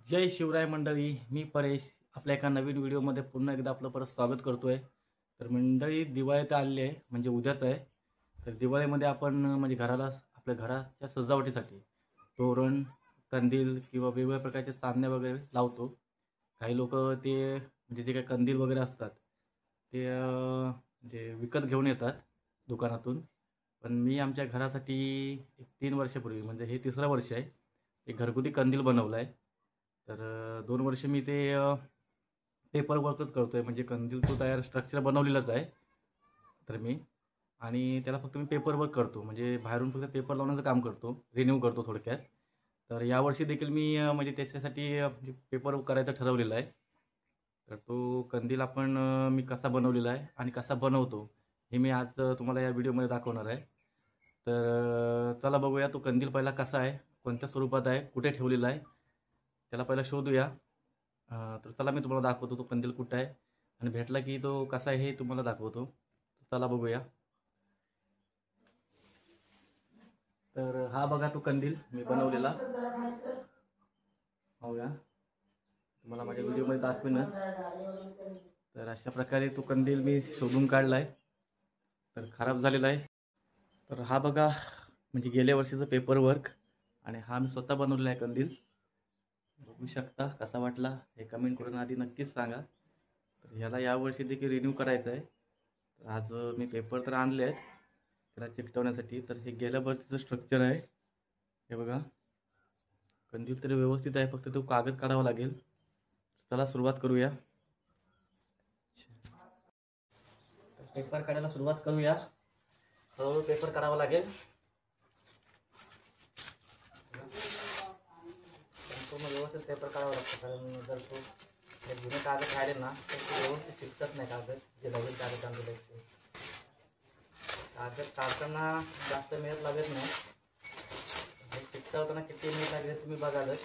जय शिवराय मंडळी, मी परेश आपल्या एका नवीन व्हिडिओमध्ये पुन्हा एकदा आपलं परत स्वागत करतोय। तर मंडळी, दिवाळी तर आली आहे, म्हणजे उद्याच आहे। तर दिवाळीमध्ये आपण म्हणजे घराला आपल्या घराच्या सजावटीसाठी तोरण, कंदील किंवा वेगवेगळ्या प्रकारचे चांदण्या वगैरे लावतो। काही लोक ते म्हणजे जे काही कंदील वगैरे असतात ते म्हणजे विकत घेऊन येतात दुकानातून। पण मी आमच्या घरासाठी 3 वर्षापूर्वी, म्हणजे हे तिसरं वर्ष आहे, एक घरगुती कंदील बनवला आहे। तर 2 वर्ष मी ते पेपर वर्कच करतोय, म्हणजे कंदील तो तयार स्ट्रक्चर बनवलेलाच आहे तर मी, आणि त्याला फक्त मी पेपर वर्क करतो, म्हणजे बाहेरून फक्त पेपर लावण्याचं काम करतो, रिन्यू करतो थोडक्यात। तर यावर्षी देखील मी म्हणजे त्याच्यासाठी पेपर वर्क करायचं ठरवलेलं आहे। तर तो कंदील आपण मी कसा बनवलेला आहे आणि कसा बनवतो हे मी आज तुम्हाला या व्हिडिओमध्ये दाखवणार आहे। तर चला बघूया तो कंदील पहिला कसा आहे, कोणत्या स्वरूपात आहे, कुठे ठेवलेला आहे, त्याला पहिला शोधूया। तर चला मी तुम्हाला दाखवतो तो कंदील कुठं आहे, आणि भेटला की तो कसा आहे हे तुम्हाला दाखवतो। चला बघूया। तर हा बघा तो कंदील मी बनवलेला, बघूया, तुम्हाला माझ्या व्हिडिओमध्ये दाखवेनच। तर अशा प्रकारे तो कंदील मी शोधून काढला आहे, तर खराब झालेला आहे। तर हा बघा म्हणजे गेल्या वर्षीचं पेपर वर्क, आणि हा मी स्वतः बनवलेला आहे कंदील। बघू शकता कसा वाटला हे कमेंट करून आधी नक्कीच सांगा। तर ह्याला यावर्षी देखील रिन्यू करायचं आहे। तर आज मी पेपर तर आणले आहेत त्याला चिकटवण्यासाठी। तर हे गेल्या वर्षीचं स्ट्रक्चर आहे, हे बघा कंदील तरी व्यवस्थित आहे, फक्त तो कागद काढावा लागेल। चला सुरुवात करूया। पेपर काढायला सुरुवात करूया, हळूहळू पेपर काढावा लागेल। संपूर्ण व्यवस्थित पेपर काढावा लागतो, कारण जर तो जुने कागद राहिले ना तर ते व्यवस्थित चिकटत नाही। कागद जे नवीन कागद आणलेले आहेत ते कागद काढताना जास्त मेहनत लागत नाही, चिकटवताना किती मेहनत लागेल तुम्ही बघालच।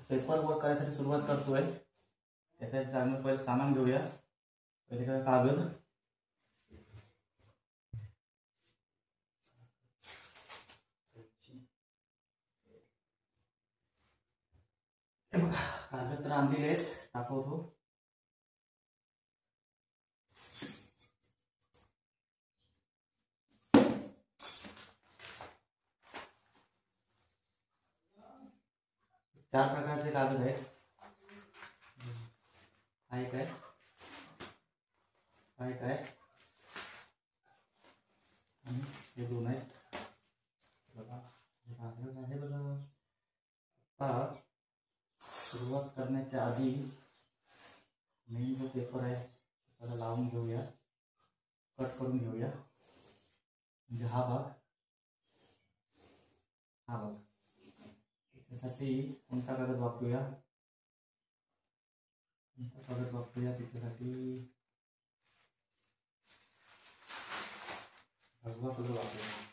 पेपर वर्क करायसाठी सुरुवात करतोय। त्यासाठी आम्ही पहिले सामान घेऊया। पहिले काय कागद, कागद तर आणलेले आहेत, दाखवतो। चार प्रकारचे कागद आहेत, हा एक आहे, हा एक आहे, हे दोन आहेत। बघा हे कागद आहे बघा। आता सुरुवात करण्याच्या आधी मेन जो पेपर आहे त्याला लावून घेऊया, कट करून घेऊया। म्हणजे हा भाग त्यासाठी कोणता कागद वापरूया, त्याच्यासाठी भगवा कलर वापरूया।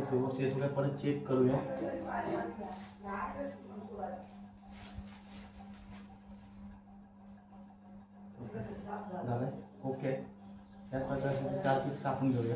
व्यवस्थित परत चेक करूया। झालंय ओके। त्याच प्रकारे 4 पीस कापून घेऊया।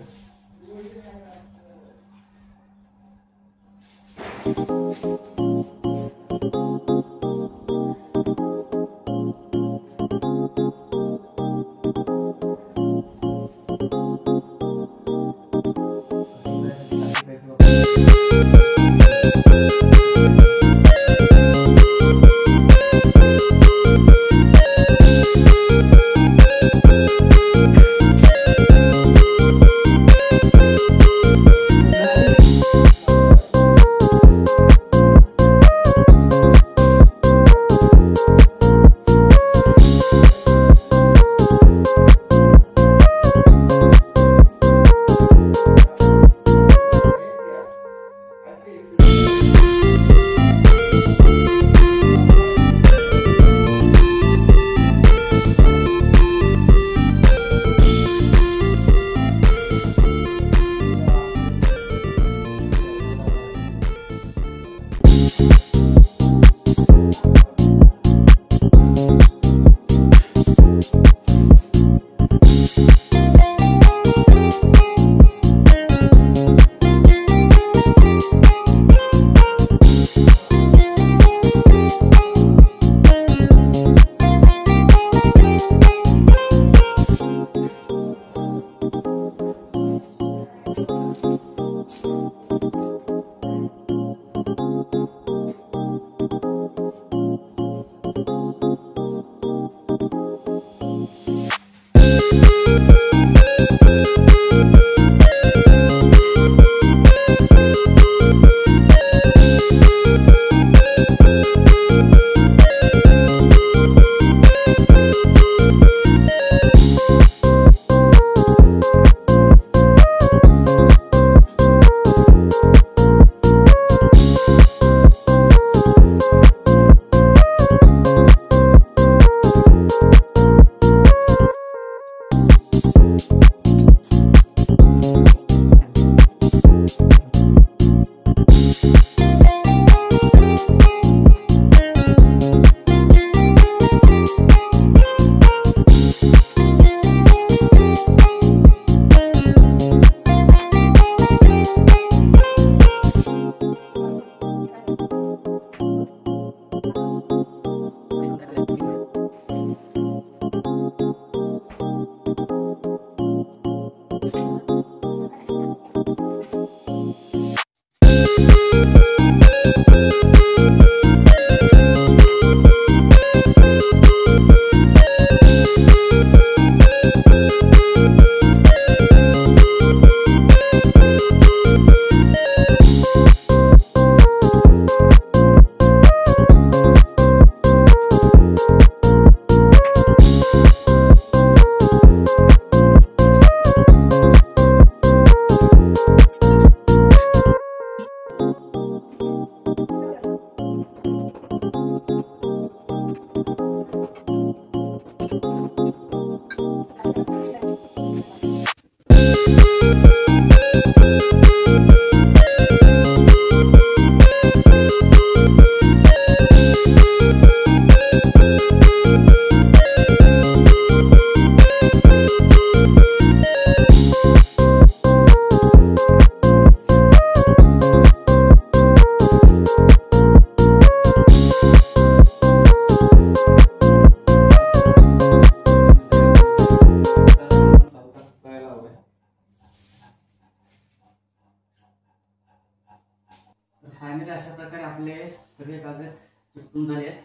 फायनली अशा प्रकारे आपले सगळे कागद चिपकून झाले आहेत।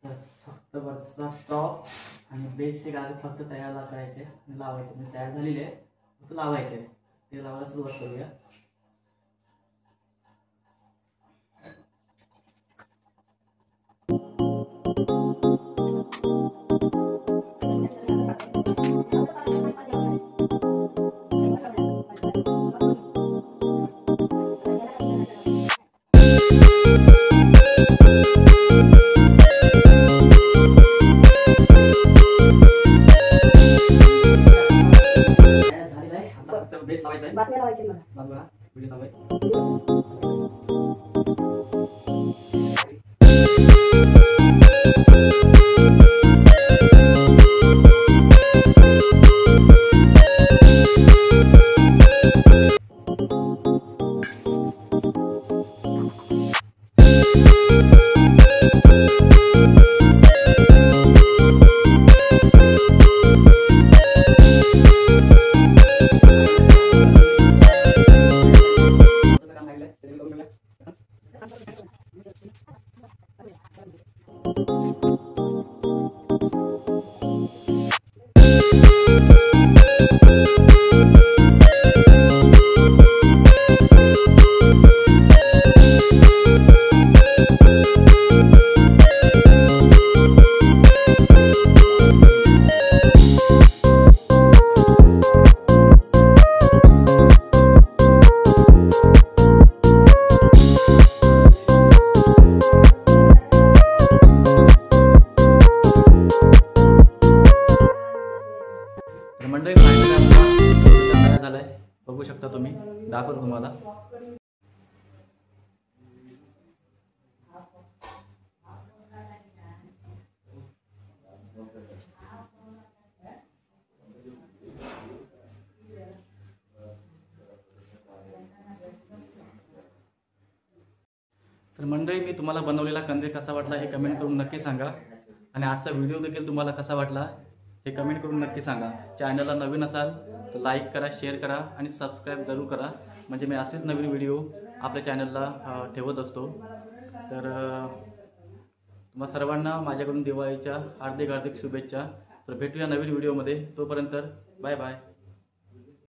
तर फक्त वरचा टॉप आणि बेसचे कागद फक्त तयार करायचे आणि लावायचे, म्हणजे तयार झालेले आहे फक्त लावायचे। ते लावायला सुरुवात करूया। मंडळी फायनली आपला तयार झालाय, बघू शकता तुम्ही, दाखवतो तुम्हाला। तर मंडळी मी तुम्हाला बनवलेला कंदील कसा वाटला हे कमेंट करून नक्की सांगा, आणि आजचा व्हिडिओ देखील तुम्हाला कसा वाटला हे कमेंट करून नक्की सांगा। चॅनलला नवीन असाल तर लाईक करा, शेअर करा आणि सबस्क्राईब जरूर करा, म्हणजे मी असेच नवीन व्हिडिओ आपल्या चॅनलला ठेवत असतो। तर तुम्हा सर्वांना माझ्याकडून दिवाळीच्या हार्दिक शुभेच्छा। तर भेटूया नवीन व्हिडिओमध्ये, तोपर्यंत बाय बाय।